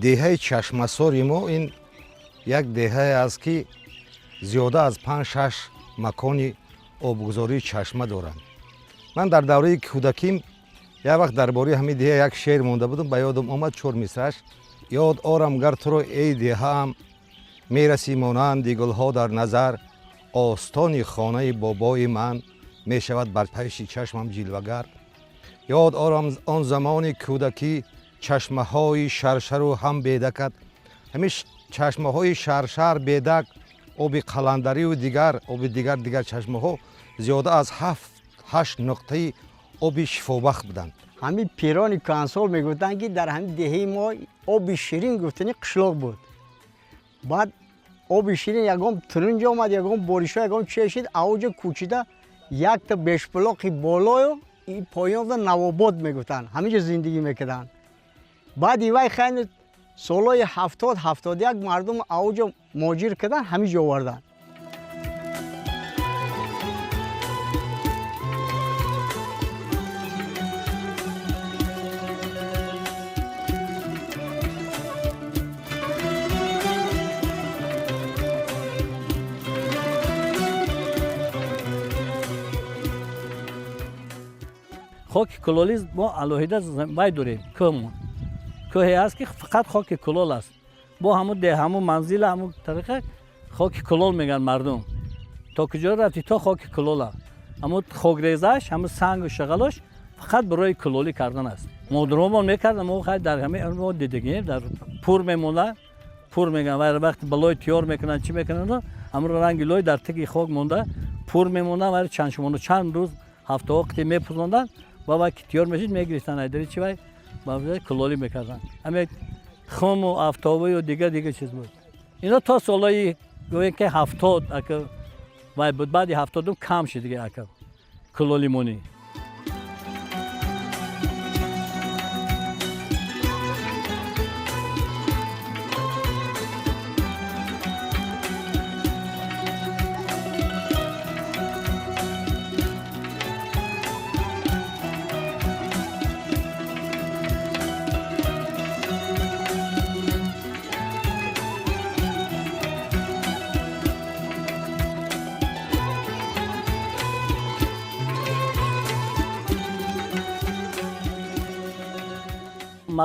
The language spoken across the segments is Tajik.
деҳаи Чашмасори мо ин як деҳае аст, ки зиёда аз 5-6 макони обгузории чашма доранд. ман дар давраи кӯдаким як вақт дар бораи ҳамин деҳа як шеър монда будам, ба ёдам омад 4 мисрааш. ёд орам гар туро эй деҳаам, мерасӣ монанди гулҳо дар назар, остони хонаи бобои ман мешавад бар пеши чашмам ҷилвагар. ёд орам он замони кӯдакӣ, чашмаҳои шаршару ҳам бедакат. ҳамин чашмаҳои шаршар, бедак, оби қаландариву дигар чашмаҳо зиёда аз 7-8 нуқтаи оби шифобахш буданд. ҳамин пирони кӯҳансол мегуфтанд ки дар ҳамин деҳаи мо оби ширин гуфтани қишлоқ буд. баъд оби ширин ягон турунҷ омад, ягон боришо, ягон чӣ шид, авҷа кӯчида якта бешпулоқи болою поёнда Навобод мегуфтанд. ҳаминҷо зиндагӣ мекарданд. баъди вай хайни солҳои 70-71 мардум авҷа муҳоҷир карданд, ҳаминҷо оварданд. хоки кулоли мо алоҳида вай дорем. кӯҳе аст ки фақат хоки кулол аст. бо ҳамун деҳ, ҳамун манзила, ҳамун тариқа хоки кулол меган мардум. то куҷо рафти? то хоки кулол аст. ҳамун хокрезаш, ҳамун сангу шағалош фақат барои кулолӣ кардан аст. модуромон мекарданд, мо хай дар ҳамин мо дидагем, дар пур мемонад, пур меган. вай вақти ба лой тиёр мекунанд, чӣ мекунанд? ҳамун ранги лой дар тиги хок монда, пур мемонад, вай чандшумону чанд рӯз ҳафтаҳо қити мепурзонданд. ва вақти тиёр мешид мегирифтанд, айдари чи вай ба кулолӣ мекарданд. ҳамин хуму афтобию дигар чиз буд. ино то солҳои гӯе ки 70 ака вай буд. баъди 70 кам шид дига ака кулолимонӣ.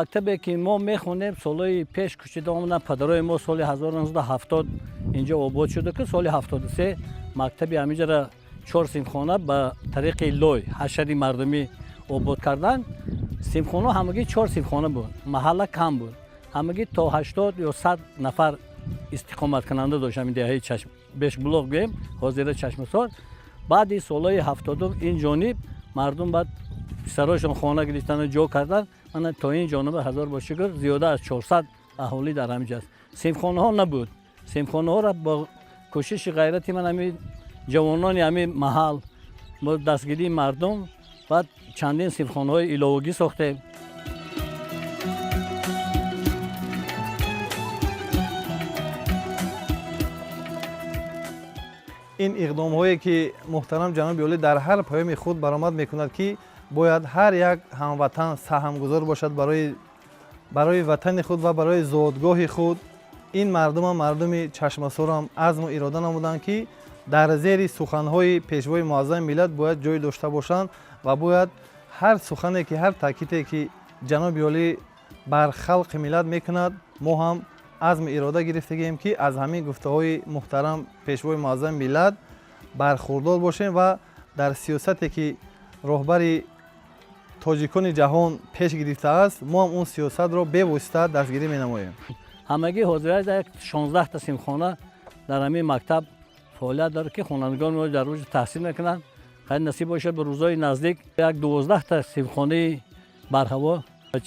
мактабе ки мо мехонем солҳои пеш кушида омаданд. падарои мо соли 1970 инҷо обод шуда ки соли 73 мактаби ҳаминҷара 4 симхона ба тариқи лой ҳашари мардумӣ обод карданд. симхона ҳамагӣ 4 симхона буд. маҳалла кам буд. ҳамагӣ то 80 ё 100 нафар истиқоматкунанда дошт. ҳамин деҳаи бешбулоқ гӯем, ҳозира Чашмасор. баъди солҳои 70 ин ҷониб мардум баъд писарошон хона гирифтану ҷо карданд. мана то ин ҷониба ҳазор бо шукр зиёда аз 400 аҳолӣ дар ҳаминҷаст. симхонаҳо набуд. симхонаҳоро бо кӯшиши ғайрати ман ҳамин ҷавонони ҳамин маҳал бо дастгирии мардум баъд чандин симхонаҳои иловагӣ сохтем. ин иқдомҳое ки муҳтарам ҷаноби олӣ дар ҳар паёми худ баромад мекунад ки бояд ҳар як ҳамватан саҳмгузор бошад барои ватани худ ва барои зодгоҳи худ. ин мардумам мардуми Чашмасорам азму ирода намуданд ки дар зери суханҳои пешвои муаззами миллат бояд ҷой дошта бошанд ва бояд ҳар сухане ки ҳар таъкиде ки ҷаноби олӣ бар халқи миллат мекунад, мо ҳам азму ирода гирифтагем ки аз ҳамин гуфтаҳои муҳтарам пешвои муаззами миллат бархурдор бошем ва дар сиёсате ки роҳбари тоҷикони ҷаҳон пеш гирифтааст, мо ҳам он сиёсатро бевосита дастгирӣ менамоем. ҳамагӣ ҳозира 16 симхона дар ҳамин мактаб фаъолият дорад ки хонандагон мо дар рӯзи таҳсил мекунанд. хайр насиб бошад ба рӯзҳои наздик як 12 симхонаи барҳаво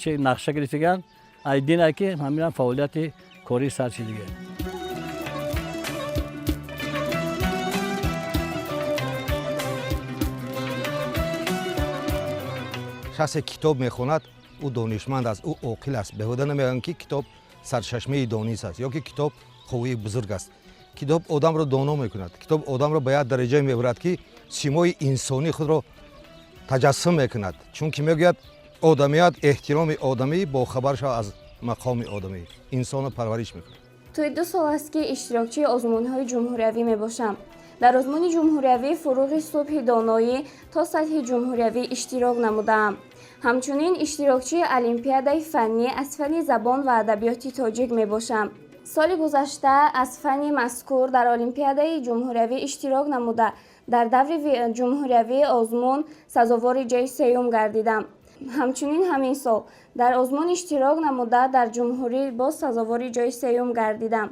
чӣ нақша гирифтаганд. айдина ки ҳамин фаъолияти кори сарчи дига. шахсе китоб мехонад, ӯ донишманд аст, ӯ оқил аст. беҳуда намегӯянд ки китоб сарчашмаи донис аст ё ки китоб қувваи бузург аст. китоб одамро доно мекунад. китоб одамро ба як дараҷае мебарад ки симои инсонӣ худро таҷассум мекунад. чунки мегӯяд одамият, эҳтироми одамӣ бохабар шавад аз مقام آدمی انسان رو پرورش میکنه. توی 2 سال است که اشتراکچی آزمون‌های جمهوریوی میباشم. در آزمون جمهوریوی فروغ صبح دانایی تا سطح جمهوریوی اشتراک نمودم. همچنین اشتراکچی المپیادای فنی از فن زبان و ادبیات تاجیک میباشم. سال گذشته از فن مذکور در المپیادای جمهوریوی اشتراک نموده در دور جمهوریوی آزمون سزاوار جای سوم گردیدم. همچنین همین سال در آزمون اشتراک نموده در جمهوری باز سزاوار جای سوم گردیدم.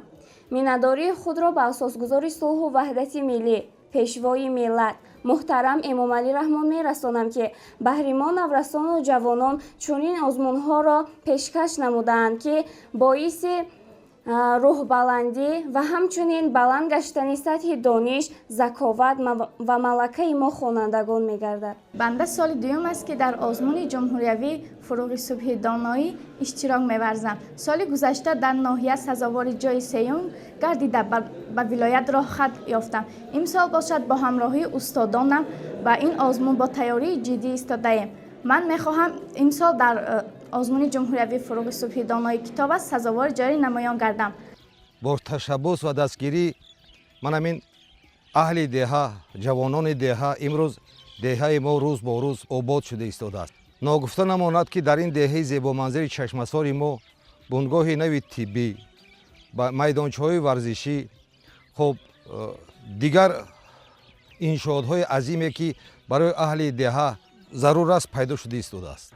میناداری خود را به اساسگذار صلح و وحدت ملی پیشوای ملت محترم امام علی رحمان میرسانم که بهره‌مان نورسان و جوانان چنین آزمون‌ها را پیشکش نمودند که باعث روح بلندی و همچنین بلند گشتن سطح دانش، ذکاوت و ملکه ما خوانندگان می‌گردد. بنده سال دوم است که در آزمون جمهوریوی فروغ صبح دانایی اشتراک می‌ورزم. سال گذشته در ناحیه سزاوار جای سوم گردیده به ولایت راه خط یافتم. امسال باشد با همراهی استادانم و این آزمون با تیاری جدی ایستاده‌ایم. من می‌خواهم امسال در آزمون جمهوریوی فروغ صبح دانایی کتاب است سزاوار جای نمایان گردم. با تشبث و دستگیری من همین اهل دهه جوانان دهه امروز دهه ما روز با روز آباد شده ایستاده است. ناگفته نماند که در این دهه زیبا منظر چشمسار ما بنگاه نوی طبی و میدانچه‌های ورزشی خب دیگر انشاءات‌های عظیمی که برای اهل دهه ضرور است پیدا شده ایستاده است.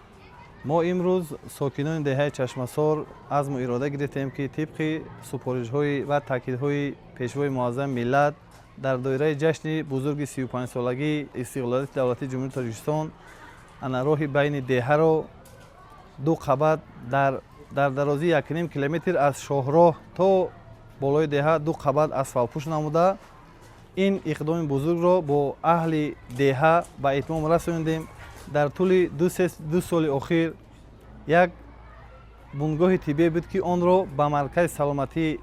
ما امروز ساکنان دهه چشمسار عزم و اراده گرفتیم که طبق سپارش‌های و تاکیدهای پیشوای معظم ملت در دایره جشن بزرگ 35 سالگی استقلالیت دولتی جمهوری تاجیکستان انا راه بین دهه را 2 قبت در درازی 1.5 کیلومتر از شاهراه تا بالای دهه 2 قبت اسفالتپوش نموده این اقدام بزرگ را با اهل دهه به اتمام رساندیم. در طول 2 سال اخیر یک بنگاه طبی بود که آن را به مرکز سلامتی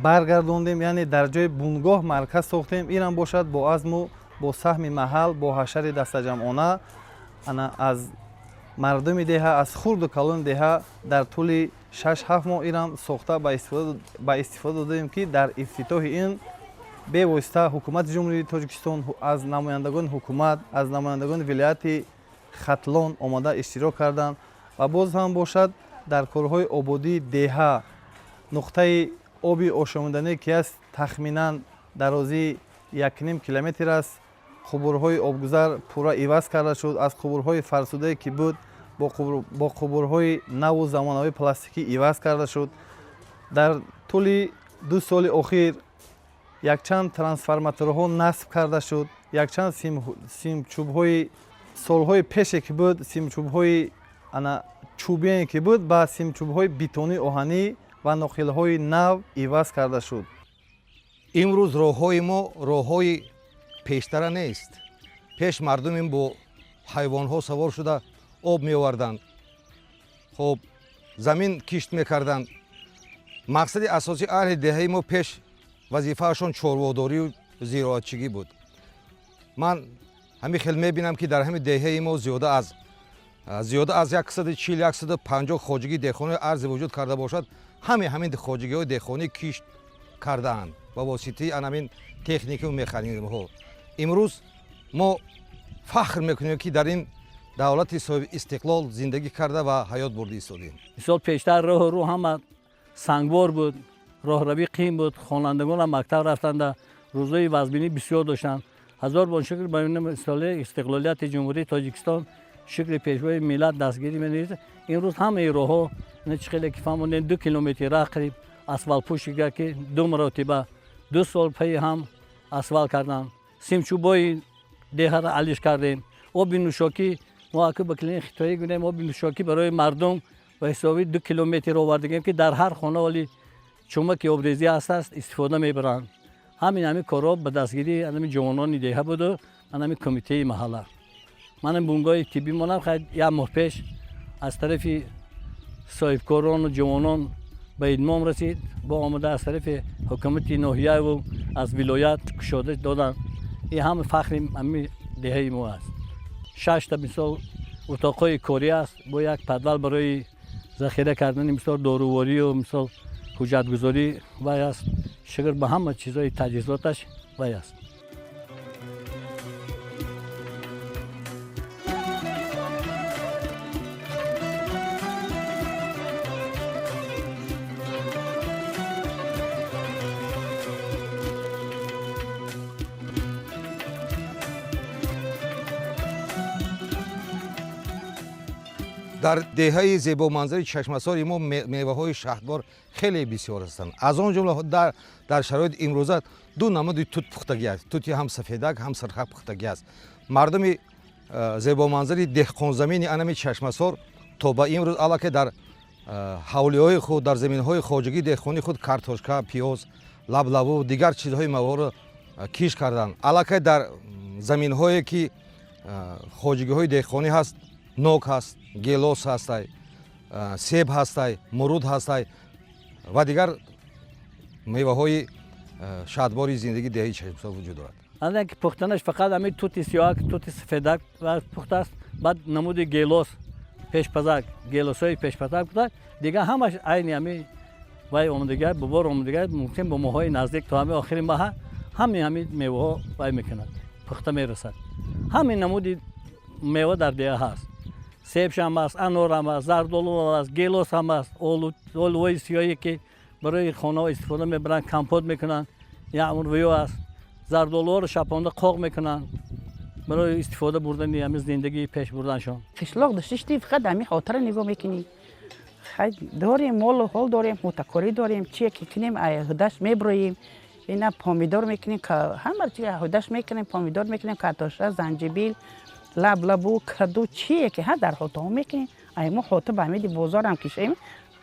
برگرداندیم، یعنی در جای بنگاه مرکز ساختیم. این هم باشد با عزم و با سهم محل با حشر دستجمعانه از مردم دهه از خرد و کلان دهه در طول 6-7 ماه این هم ساخته به استفاده دادیم که در افتتاح این به واسطه حکومت جمهوری تاجیکستان از نمایندگان حکومت از نمایندگان ولایت ختلان آمده اشتراک کردند و باز هم باشد در کارهای آبادی دهه نقطه آبی آشامیدنی که است تخمینا درازی 1.5 کیلومتر است. قبورهای آبگذر پورا عوض کرده شد. از قبورهای فرسوده که بود با قبورهای نو و زمانوی پلاستیکی عوض کرده شد. در طول 2 سال اخیر یک چند ترانسفورماتورها نصب کرده شد. یک چند سیم چوب‌های سال‌های پیش که بود سیم چوب‌های چوبی که بود با سیم چوب‌های بتونی آهنی و ناخیل‌های نو عوض کرده شد. امروز راه‌های ما راه‌های پیشتر نیست. پیش مردم با حیوان‌ها سوار شده آب می‌آوردند. خب زمین کشت می‌کردند. مقصد اساسی اهل دهه ما پیش وظیفه‌شون چرواداری و زراعتچی بود. من همین خیلی می‌بینم که در همین دهه ما زیاده از 140-150 خواجگی دهخانه ارز وجود کرده باشد. همین خواجگی‌های دهخانه کشت کردند با واسطه همین تکنیک و مکانیزم‌ها. امروز ما فخر می‌کنیم که در این دولت صاحب استقلال زندگی کرده و حیات برده ایستادیم. سال پیشتر راه هم سنگوار بود، راهروی قیم بود، خوانندگان هم مکتب رفتند، روزهای وزبینی بسیار داشتند. هزار بار شکر به استقلالیت جمهوری تاجیکستان شکر پیشوای ملت دستگیری می‌نویسد. این روز همه راه‌ها نه چقدر که فهموندن 2 کیلومتر راه قریب اسفالت پوشیده که 2 مرتبه 2 سال پی هم اسفالت کردن. سیم چوبای دهه را علیش کردیم. آب نوشاکی ما که به کلین خطایی گفتیم آب نوشاکی برای مردم و حسابی 2 کیلومتر آوردیم که در هر خانه ولی چمک آبریزی است استفاده میبرند. همین کارا به دستگیری همین جوانان دهه بود و همین کمیته محله. من بنگاه طبی مونم خیلی یک ماه پیش از طرف صاحبکاران و جوانان به اتمام رسید. با آمده از طرف حکومت ناحیه و از ولایت کشاده دادن. این هم فخر همین دهه ما است. 6 تا مثال اتاقای کاری است با یک پدول برای ذخیره کردن مثل داروواری و مثل حجت گذاری وای است. شکر به همه چیزای تجهیزاتش وای است. در دهه زیبامنظر چشمسار ما میوه‌های شهردار خیلی بسیار هستند. از آن جمله در شرایط امروزه دو نماد توت پختگی است. توتی هم سفیدک هم سرخ پختگی است. مردم زیبامنظر دهقان زمین انم چشمسار تا به امروز علاوه در حولی‌های خود در زمین‌های خواجگی دهقانی خود کارتوشکا، پیاز، لبلبو و دیگر چیزهای میوه را کیش کردند. علاوه در زمین‌هایی که خواجگی‌های دهقانی هست، نوک هست، گیلوس هست، سیب هست، مرود هست و دیگر میوه‌های شادباری زندگی دهه چشمسار وجود دارد. الان که پختنش فقط همین توت سیاه، توت سفیدک و پخته است. بعد نمود گیلوس، پیشپزک، گیلوسای پیشپزک بوده. دیگه همش عین همین وای اومدگی ببار اومدگی ممکن به ماهای نزدیک تا همین آخرین ماه همین میوه وای میکند پخته میرسد. همین نمود میوه در دیگه هست. سیب هم است، انار هم است، زردآلو است، گیلوس هم است، آلوهای سیاهی که برای خانه استفاده میبرن، کمپوت میکنن. یا امرویو است. زردآلو رو شپانده قاق میکنن برای استفاده بردن همین زندگی پیش بردنشان. قشلاق داشتی فقط همین خاطر نگاه میکنی. خیلی داریم مال و حال داریم، متکاری داریم، چیه که کنیم هدش میبریم. اینا پامیدار میکنیم که همه چی هدش میکنیم، پامیدار میکنیم، کارتوشک، زنجبیل، لبلبو، کدو چیه که هر در خاطر میکنیم. ما خاطر به همین بازار هم کشیم.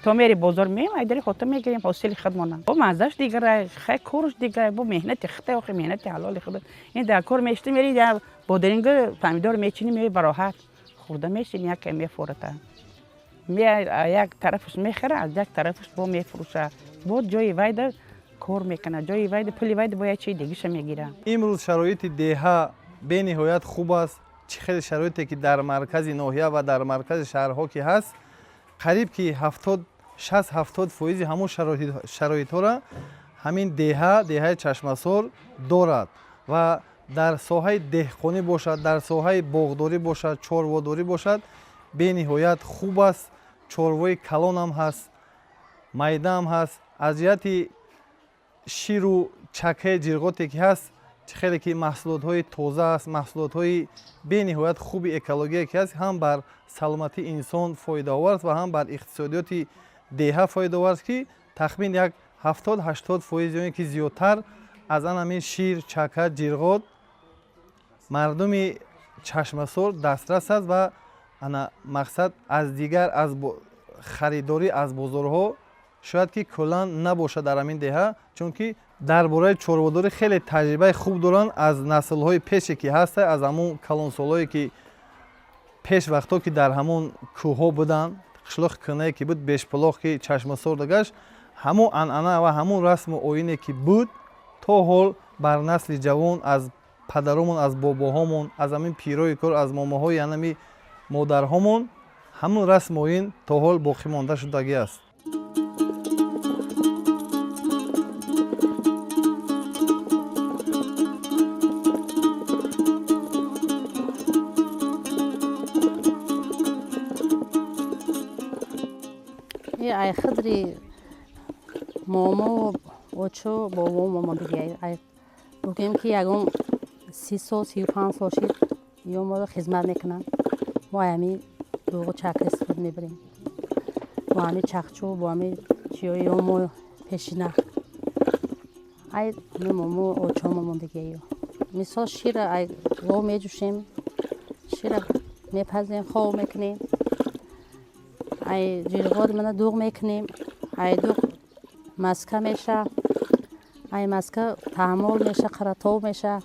تا میری بازار میم ایداری خاطر میگیریم حاصل خودمون. با مزهش دیگه خیلی کورش دیگه با مهنت خطه و مهنت حلال خود. این در کار میشتی میری در بادرنگ پامیدار میچینی میری براحت خورده میشین یک میفورته. یک طرفش میخره از یک طرفش با میفروشه. با جای وید کار میکنه، جای وید پولی وید باید چی دیگه میگیره. امروز شرایط دهه به نهایت خوب است. چه خیلی شرایطی که در مرکز ناحیه و در مرکز شهرها که هست قریب که 60-70% همون شرایط ها را همین دهه چشمسار دارد و در ساحه دهقانی باشد، در ساحه باغداری باشد، چارواداری باشد به نهایت خوب است. چاروای کلان هم هست، میده هم هست. از جهت شیر و چکه جرگاتی که هست خیلی که محصولات های تازه است، محصولات های به نهایت خوب اکولوژی که هست، هم بر سلامتی انسان فایده آور است و هم بر اقتصادیات دهه فایده آور است که تخمین یک 70-80% که زیادتر از آن همین شیر، چکه، جرگات مردم چشمسار دسترس است و انا مقصد از دیگر از خریداری از بازارها شاید که کلان نباشه در همین دهه، چون که درباره چارواداری خیلی تجربه خوب دارن از نسل‌های پیشی که هست، از همون کلانسالایی که پیش وقتا که در همون کوه‌ها بودن، قشلاق کنه که بود بیشپلاخ که چشمسار دگش، همون انعنه و همون رسم و آیینی که بود تا حال بر نسل جوان از پدرامون، از باباهامون، از همین پیرای کار، از ماماهای یعنی مادرهامون همون رسم و آیین تا حال باقی مانده شدگی است. ای خدری ماما و چو بابا ماما دیگه ای بگیم که یکم 30-35 سال شد یا ما خدمت میکنن. ما همین دوغ چک استفاده میبریم، با همین چخچو، با همین چیایی ما پیشینه ای ماما و چو ماما دیگه ای مثال شیر ای رو میجوشیم، شیر میپزیم، خواه میکنیم، ای جرگاد من دوغ میکنیم، ای دوغ مسکه میشه، ای مسکه تعامل میشه، قرطاو میشه،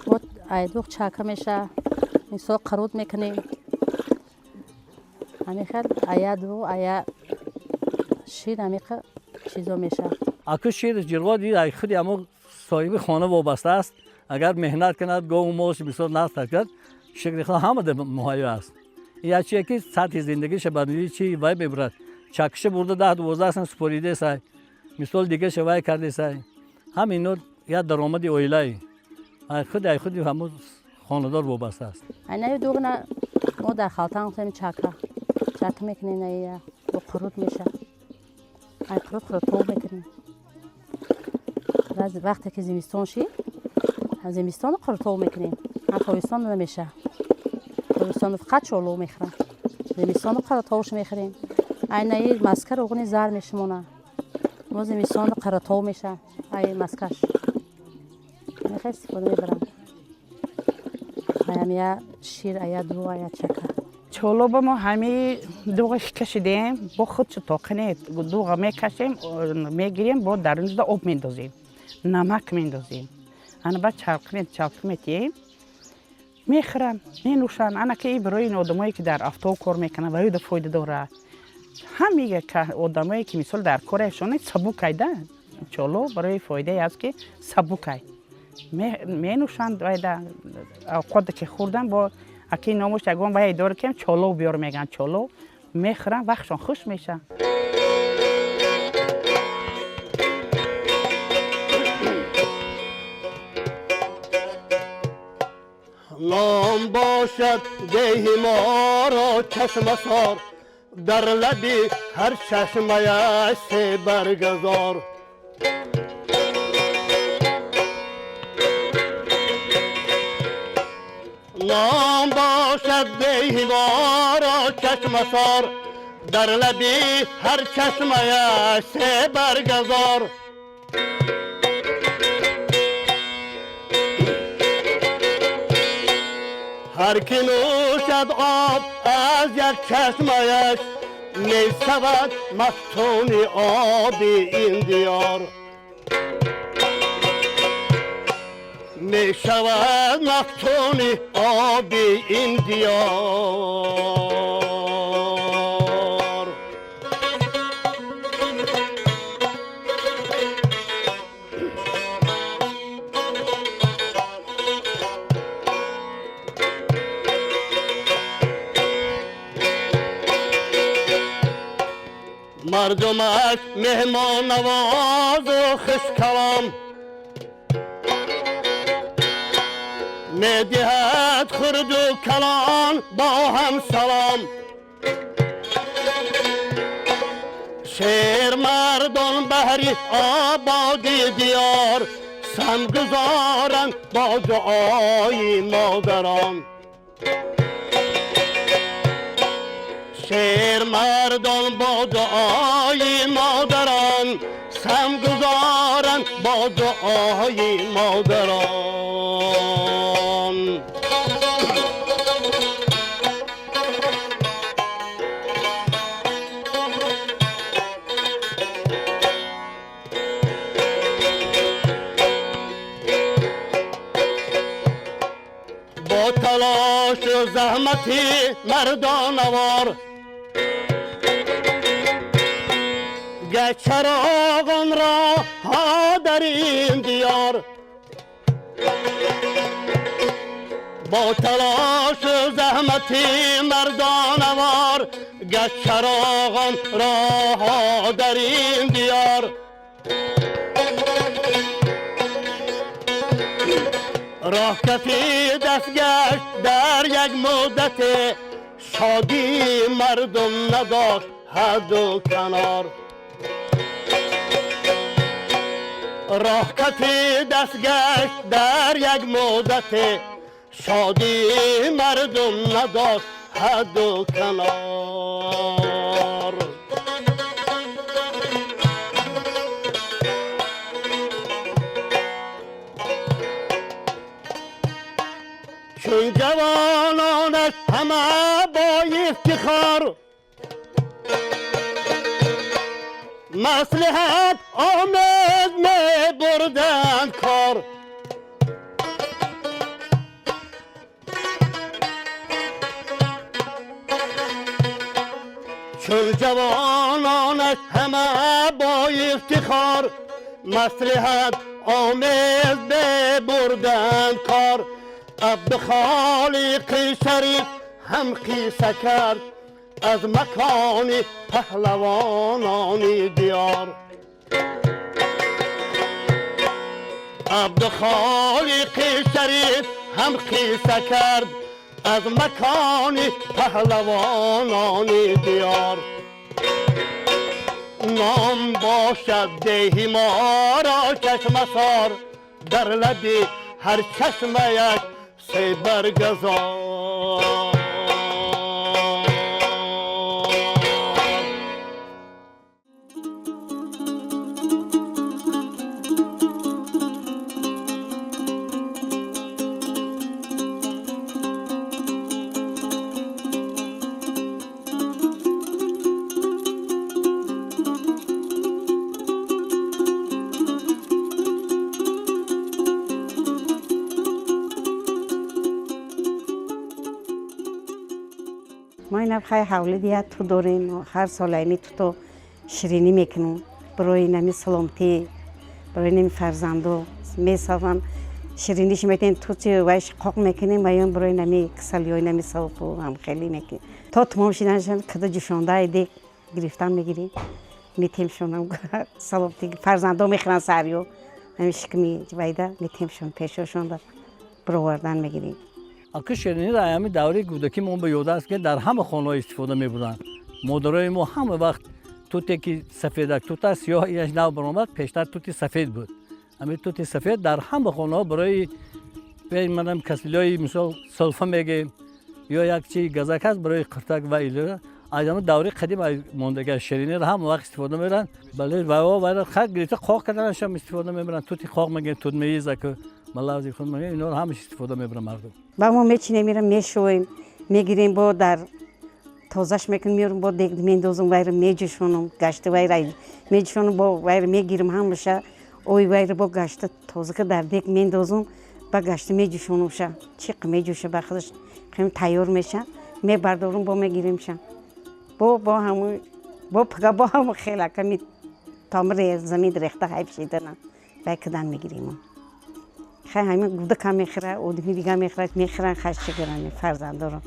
و ای دوغ چکه میشه، مثلا قرود میکنیم. همین خیلی ای دوغ ای شیر همیشه چیزا میشه. اکو شیر جرگادی ای خودی همون صاحب خانه وابسته است. اگر مهنت کند گاو و موش بسیار نست کرد شکل خود همه در مهیا است. یا چیه که سطح زندگیش بدونی چی وای ببرد چکشه برده 10-12 سن سپریده سای مثال دیگه شوای کرده سای همین یا درآمد اویلای خود همون خاندار وابسته است. اینه دوغنا ما در خالتان گفتیم چک میکنیم نه با قرود میشه. این قرود تو میکنیم. بعد وقتی که زمستون شی زمستون قرود تو میکنیم. تابستان نمیشه. تابستان فقط چلو میخورم. زمستون قرود توش میخوریم. اینه مسکر روغنی زر میشمونه. ما زمستون قرود تو میشه. این مسکش. میخوای استفاده میبرم. یا شیر یا دو یا چکه چلو با ما همه دوغش کشیدیم با خودش تاقنه دوغ میکشیم میگیریم با در اونجا آب میندازیم نمک میندازیم انا بعد چلقمیتیم میخورن مینوشن انا که برای این آدمایی که در افتو کار میکنن و یه فایده داره هم میگه که آدمایی که مثال در کارشون سبوکای ده چلو برای فایده است که سبوکای می نوشند و اوقات که خوردن با اکی ناموش اگون باید دور کم چلو بیار میگن چلو میخورن وقتشون خوش میشه. نام باشد دیه ما را چشم سار در لبی هر چشمه سه برگزار نام باشد دیه ما را چشم سار در لبی هر چشمه سه برگزار هر که نوشد آب از یک چشمهش می شود مفتون آب این دیار می شود مفتون آب این دیار مردمش مهمان نواز و خوش کلام میدهد خرد و کلان با هم سلام شیر مردان بهری آبادی دیار سم گذارند با دعای مادران شیر مردان با دعای مادران سم گذارند با دعای مادران با تلاش و زحمتی مردانوار گه چراغان را ها در این دیار با تلاش و زحمتی مردانوار گه چراغان را ها در این دیار راه کفی دستگشت در یک مدت شادی مردم نداشت حد و کنار راه کفی دستگشت در یک مدت شادی مردم نداشت حد و کنار چون جوانانش همه با افتخار مصلحت آمیز می بردند کار چون جوانانش همه با افتخار مصلحت آمیز می بردند کار عبد خالق شریف هم قیصه کرد از مکان پهلوانان دیار. عبدالخالق شریف هم قیصه کرد از مکان پهلوانان دیار. نام باشد دهی ما را چشم سار، در لبی هر چشم یک سی برگزار. ما این خیلی حوله تو داریم و هر سال اینی تو شیرینی میکنیم برای نمی سلامتی، برای نمی فرزندو میسازن شیرینیش میتین تو چی وایش قاق میکنیم و این برای نمی کسلیای نمی سلطو هم خیلی میکنیم تا تمام شدنشان کده جوشانده ایده گرفتن میگیریم میتیم شونم سلامتی فرزندو میخرن سریو همیشه که وایده میتیم شون پیششون بروردن میگیریم. اگه شیرینی در ایام دوره کودکی ما به یاد است که در همه خانه‌ها استفاده می‌بردند. مادرای ما همه وقت توتی که سفیدک توت سیاه یش نو برآمد پیشتر توتی سفید بود. همین توتی سفید در همه خانه‌ها برای منم کسلیای مثال سلفه میگیم یا یک چی گزک است برای قرتک و ایله. ایام دوره قدیم ماندگار شیرینی را هم وقت استفاده می‌بردند. بله و خیلی گریته خاک کردنش هم استفاده می‌بردند. توتی خاک میگن توت میزه که ملاذی خود میگن اینا رو همش استفاده می‌برن مردم. با ما میچینیم میرم میشویم میگیریم با در تازهش میکنیم میارم با دیگ میندازم ویر میجوشونم گشته ویر میجوشونم با ویر میگیرم همیشه اوی ویر با گشته تازه که در دیگ میندازم با گشته میجوشونم شه چیق میجوشه با خودش خیلی تیار میشه میبردارم با میگیریم شه با همون با پگا با همون خیلی کمی تامر زمین ریخته حیف شیدن با کدن میگیریم خیلی همین گوده کم میخوره آدمی دیگه میخورن خشت گرن فرزنده رو.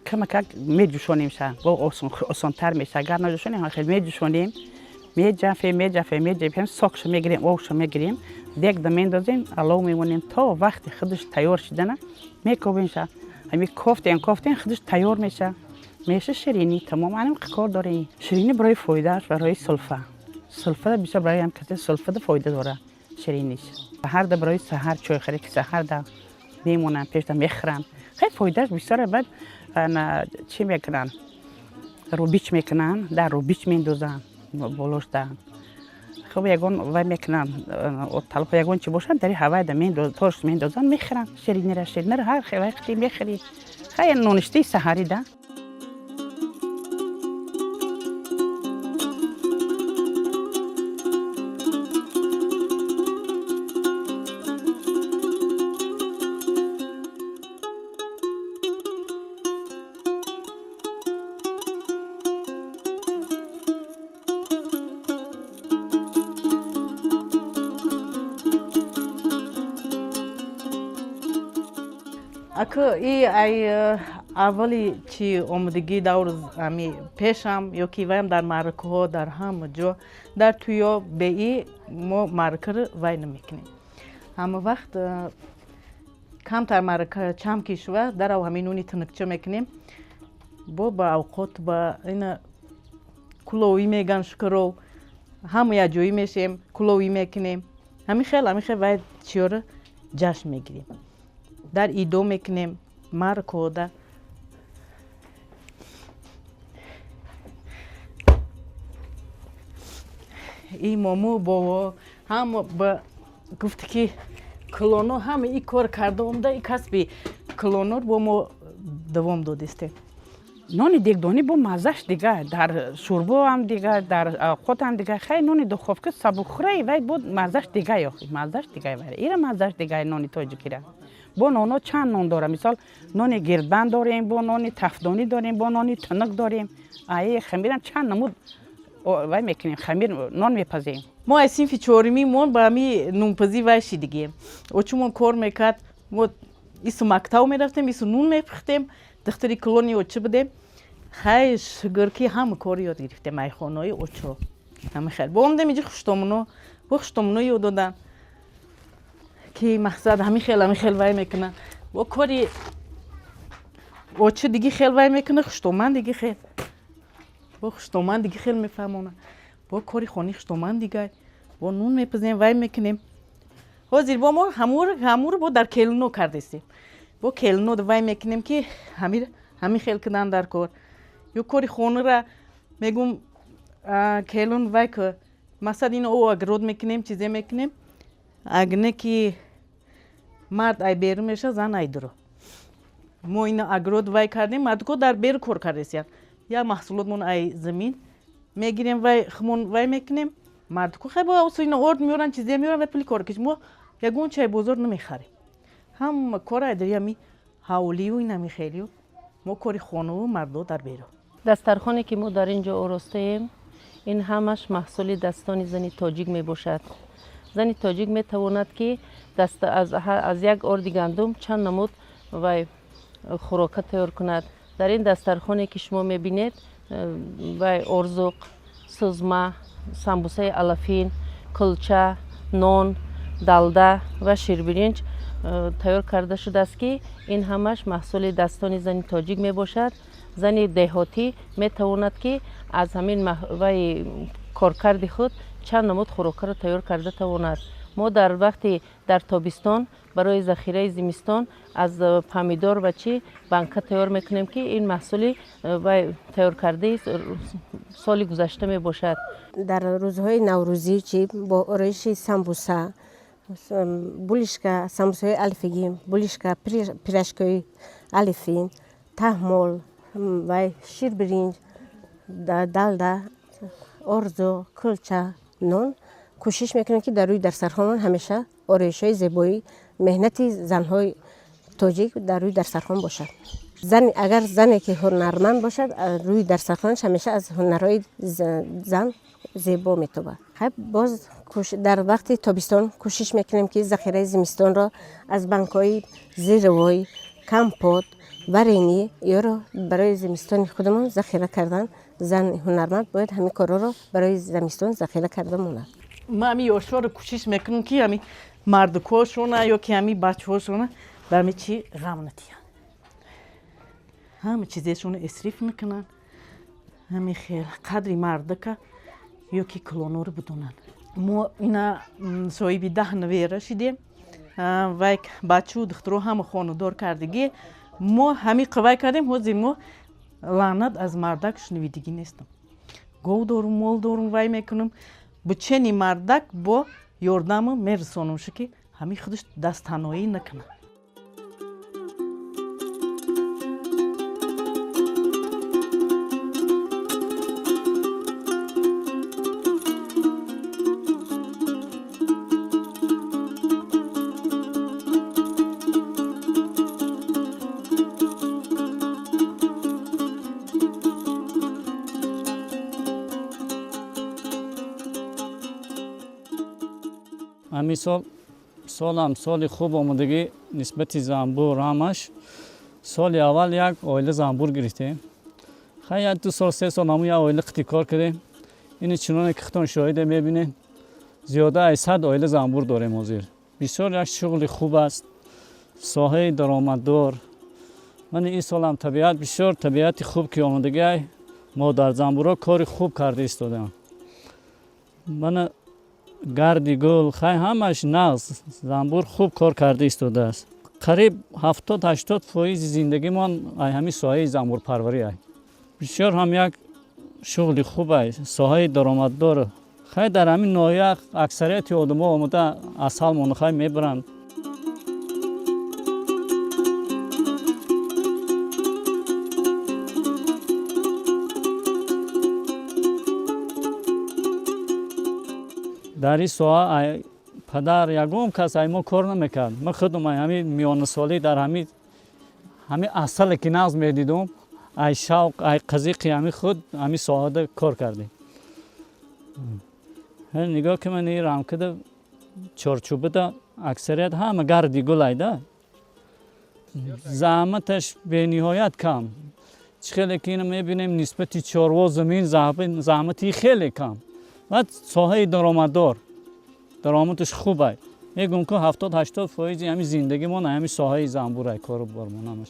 کمک میجوشونیم شن با آسان‌تر میشه اگر نجوشونیم خیلی میجوشونیم میجفیم ساکش میگیریم آبش میگیریم دیگ میندازیم علو میمونیم تا وقتی خودش تیار شدن میکوبیم شه همین کوفتین خودش تیار میشه شیرینی تمام همین کار داره شیرینی برای فایده برای سلفه بیشتر برای هم کسی سلفه فایده داره شیرینیش هر ده برای سحر چای خری که سحر ده میمونن پیش میخرن خیلی فایدهش بیشتره بعد چی میکنن روبیچ میکنن در روبیچ میندازن بالاش ده خب یگون وای میکنن طلب یگون چی باشن در هوای ده میندازن میخرن شیرینی را هر خیلی میخری خیلی نونشتی سحری ده اکه ای اولی چی آمدگی دور امی پیشم یا کی ویم در معرکه ها در همه جا در تویا به ای ما معرکه رو وای نمیکنیم همه وقت کمتر معرکه چم کی شوه در او همینونی تنکچه میکنیم با اوقات با این کلوی میگن شکرو همه یه جایی میشیم کلوی میکنیم همیشه باید چیاره جشن میگیریم در ایدو میکنیم مارکودا این مامو با هم با گفت که کلونو همه این کار کرده اومده این کسبی کلونور با ما دوام دادیسته نون دیگدانی با مزهش دیگه در شوربه هم دیگه در خود هم دیگه خیلی نون دخوفکه سبوخوره وای بود مزهش دیگه یا مزهش دیگه وره ایره مزهش دیگه نون تاجیکی را با نونا چند نون داره مثال نون گردبند داریم با نون تفدانی داریم با نون تنک داریم ای خمیرم چند نمود وای میکنیم خمیر نان میپزیم ما از صنف چهارمی مون با می نونپزی وایشی دیگه و چون کار میکرد ما ایسو مکتاو میرفتیم ایسو نون میپختیم دختری کلونی اوچه بدیم خیلی شگرکی هم کاری یاد گرفتیم مایخانه‌ای اوچه همه خیلی با اومدم اینجا خوشتمونو یاد دادن که مقصد همه خیلی وای میکنن و کاری اوچه دیگه خیلی وای میکنه خوشتومن دیگه خیلی با خوشتومن دیگه خیلی میفهمونه با کاری خونی خوشتومن دیگه با نون میپزیم وای میکنیم حاضر با ما همور با در کلونو کردیم با کلونو وای میکنیم که همین خیلی کردن در کار یا کاری خونه را میگم کلون وای که مثلا این او اگرود میکنیم چیزی میکنیم اگه که مرد ای بیرون میشه زن ای درو ما این اگرود وای کردیم مرد کو در بیر کار کردیم یا محصولاتمون ای زمین میگیریم وای میکنیم مرد کو خیلی با اوسو این ارد میورن چیزی میورن و پلی کار کش ما یگون چای بزرگ نمیخریم هم کار ای همی حولی و این همی خیلی ما کاری خانه و مردو در بیرو دسترخوانی که ما در اینجا آراسته ایم این همش محصول دستان زنی تاجیک می باشد. زنی تاجیک می تواند که از یک ارد گندم چند نمود و خوراک تیار کند. در این دسترخوانی که شما می بینید و ارزوق، سزمه، سمبوسه علفین، کلچه، نان، دلده و شیربرنج تیار کرده شده است که این همش محصول دستان زنی تاجیک می باشد. زنی دهاتی می تواند که از همین کارکرد خود چند نمود خوراک را تیار کرده تواند. ما در وقتی در تابستان برای ذخیره زمستان از پامیدور و چی بنکه تیار میکنیم که این محصولی تیار کرده سال گذشته می باشد. در روزهای نوروزی چی با ارایش سمبوسه بولیشکا سمبوسه الفگی بولیشکا پیراشکای الفین تحمل و شیر برنج دلده ارزو کلچه نون کوشش میکنم که در روی دسترخوان همیشه آرایش‌های زیبایی مهنتی زن‌های تاجیک در روی دسترخوان باشد. اگر زنی که هنرمند باشد روی دسترخوانش همیشه از هنرهای زن زیبا میتونه. خب باز در وقت تابستان کوشش میکنیم که ذخیره زمستان را از بنک‌های زیروی کمپوت ورینی یا را برای زمستان خودمون ذخیره کردن. زن هنرمند باید همین کارا رو برای زمستان ذخیره کرده مونه. ما همی یاشوا رو کوشش میکنم که همی مردکاشونه یا که همی بچه‌هاشونه در می چی غم نتیان. همه چیزشون اسریف میکنن. همی خیلی قدری مردکه یا که کلونو رو بدونن. ما اینا صاحبی 10 نویره شدیم و یک بچه و دخترو هم خانه‌دار کردگی ما همی قوی کردیم حاضر ما لعنت از مردک شنویدگی نیستم. گو دارم مال دارم وای میکنم بچنی مردک با یاردم میرسونمش که همی خودش دست تنهایی نکنه. همین سال خوب آمدگی نسبت زنبور همش سال اول یک آیله زنبور گرفتیم. خیلی 2 سال 3 سال همون یک آیله قطعی کار کردیم. این چنانه که خودتون شاهده میبینید زیاده از 100 آیله زنبور داریم حاضر. بسیار یک شغل خوب است. ساحه درآمددار. من این سال هم بسیار طبیعت خوب که آمدگی ما در زنبورا کار خوب کرده ایستادم. من گردی گل خیلی همش نقص زنبور خوب کار کرده ایستاده است. قریب 70-80% زندگی من همین ساحه زنبور پروری است. بسیار هم یک شغل خوب است، ساحه درآمددار. خیلی در همین ناحیه اکثریت آدم‌ها آمده از حال منخای میبرند. در این ساحه پدر یکم کس ما کار نمیکرد. من خودم همین میان سالی در همین اصل که ناز میدیدم، ای شوق ای قضیه همین خود همین ساحه کار کردیم. نگاه که من این رام کده چارچوبه دا اکثریت همه گردی گل ایده. زحمتش به نهایت کم. خیلی که اینو میبینیم نسبتی چاروا زمین زحمتی خیلی کم. و ساحه درآمددار، درآمدش خوبه. میگم که 70-80% همین زندگی ما همین ساحه زنبوره کارو برمونمش.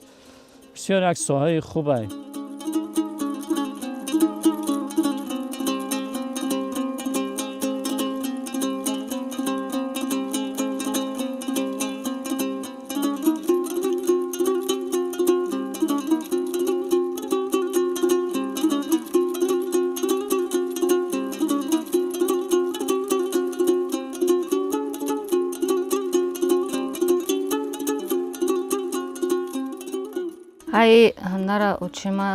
بسیار یک ساحه خوبه. ҳай ҳунара учима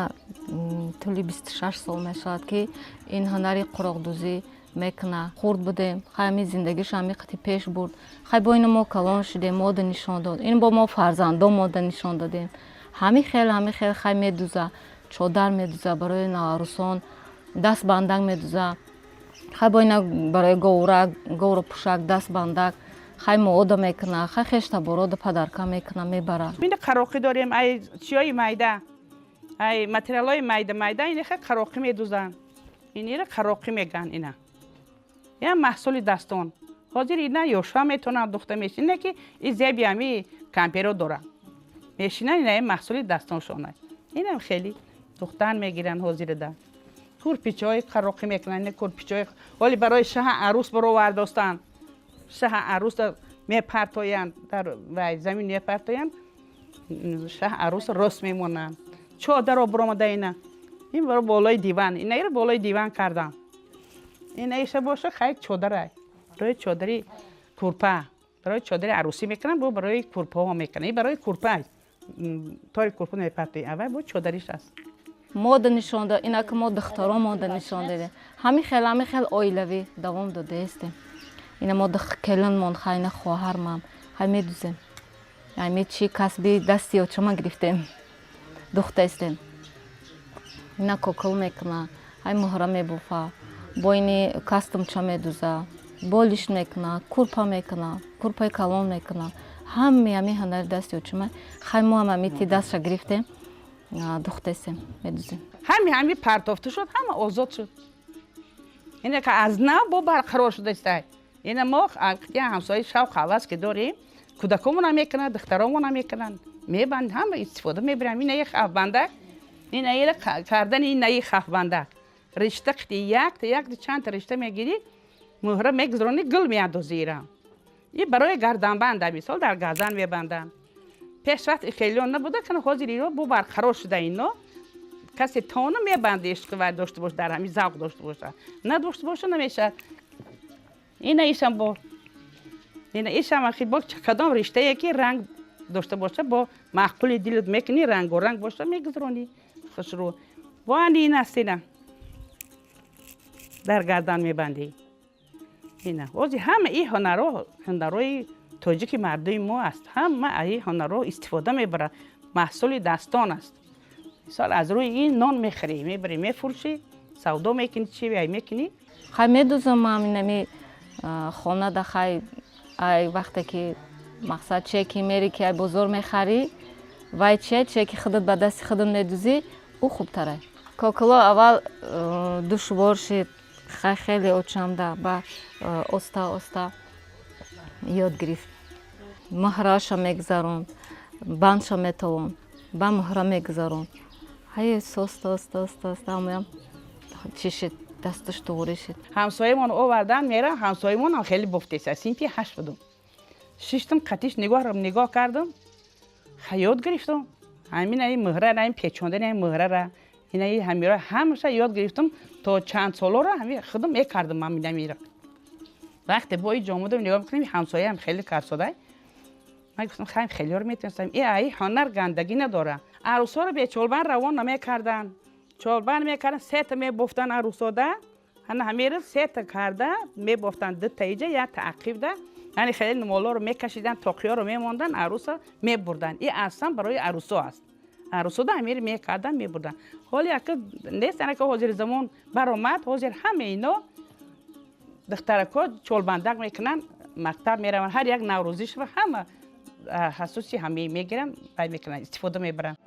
тӯли 26 сол мешавад ки ин ҳунари қуроқдӯзӣ мекуна. Хурд будем, ҳами зиндагиш ҳами қити пеш бурд. Хай бо ин мо калон шудем, мода нишон дод. Ин бо мо фарзандо мода нишон додем. ҳами хел хай медуза, чодар медуза барои наварусон, даст бандак медуза. Хай бо ина барои говра пушак даст бандак. خیلی مواد میکنه، خیلی خشت برود پدرکا میکنه میبره. این قراقی داریم، ای چیای میده، ای متریالای میده، این خیلی قراقی میدوزن. این را قراقی میگن اینا. یا محصول دستان. حاضر اینا یوشا میتونن دخته میشینه که این زیبی همی کمپیرو داره. میشینه اینا محصول دستان شونه. اینم خیلی دختن میگیرن حاضر ده. کورپیچای قراقی میکنن، کورپیچای ولی برای شه عروس برو ورداستن. شه عروس میپرتاین در وای زمین میپرتاین شه عروس راست میمونن چادر رو برآمده این برای بالای دیوان اینا رو بالای دیوان کردن این ایشه باشه خیلی چادره برای چادری کورپا برای چادری عروسی میکنن برای کورپا ها میکنن این برای کورپا تاری کورپا میپرتاین اول با چادریش است مود نشون داد اینا که ما دختران مود نشون داده همین خیلی اویلوی دوام داده استیم اینا ما کلن خیلی خواهرم خیلی میدوزیم یعنی چی کسبی دستی و چما گرفتیم دخته استیم اینا کوکل میکنه های مهره میبوفه با اینی کستم چا میدوزه بالیش میکنه کورپا میکنه کورپای کلون میکنه همه هنر دستی و چما خیلی ما هم تی دستش گرفتیم دخته استیم میدوزیم همه پرتافته شد همه آزاد شد اینه که از نه با برقرار شده است اینا ما همسایه شوق حواس که داریم کودکامون هم میکنن دخترامون هم میکنن میبند هم استفاده میبرن این یک خف بندک این ایره کردن این یک خف بندک رشته که یک چند رشته میگیری مهره میگذرونی گل میاد زیرا این برای گردن بنده مثال در گردن میبندن پیش وقت خیلی نبوده که حاضری رو با برقرار شده اینا کسی تانو میبندیش که داشته باشه در همین ذوق داشته باشه نداشته باشه نمیشه این ایشم با این ایشم اخی با کدام رشته یکی رنگ داشته باشه با معقول دلت میکنی رنگ و رنگ باشه میگذرونی خوش رو با این هستینا در گردن میبندی اینا واسه همه این هنرهای تاجیک مردم ما است همه این هنرها استفاده میبره محصول دستان است مثال از روی این نان میخری میبری میفروشی سودا میکنی چی بیای میکنی خیلی میدوزم همین خانه دا خیلی وقتی که مقصد چه که میری که بازار میخری وای چه که خودت به دست خودت میدوزی او خوبتره کوکلا اول دشوار شد خیلی اوچنده با استا یاد گرفت مهراشا میگذارون بانشا میتوان با مهره میگذارون های سوست همیم چی شد دستش دوره شد. همسایه‌مون آوردن میره، همسایه‌مون هم خیلی بفتیس است. این 8 بودم. ششتم قطیش نگاه کردم. یاد گرفتم. این مهره را، این پیچاندن این مهره را، این همیرا همشه یاد گرفتم تا چند سالا را همین خودم میکردم من میرم. وقتی با این جامعه نگاه میکنم همسایه هم خیلی کارساده. من گفتم خیلی رو میتونستم این هنر گندگی نداره. عروسا رو به چولبن روان نمیکردن. چولبن میکردن 3 تا میبافتن عروسا ده. همه رو 3 تا کرده میبافتن 2 تا اینجا 1 تا عقب ده. یعنی خیلی مالا رو میکشیدن، تاقیا رو میماندن، عروسا میبردن. این اصلا برای عروسا است. عروسا ده همه رو میکردن میبردن. حالی که نیست که حاضر زمان برآمد، حاضر همه اینا دخترکا چولبندق میکنن، مکتب میرن، هر یک نوروزیش رو همه حساسی همه میگیرن، باید میکنن، استفاده میبرن.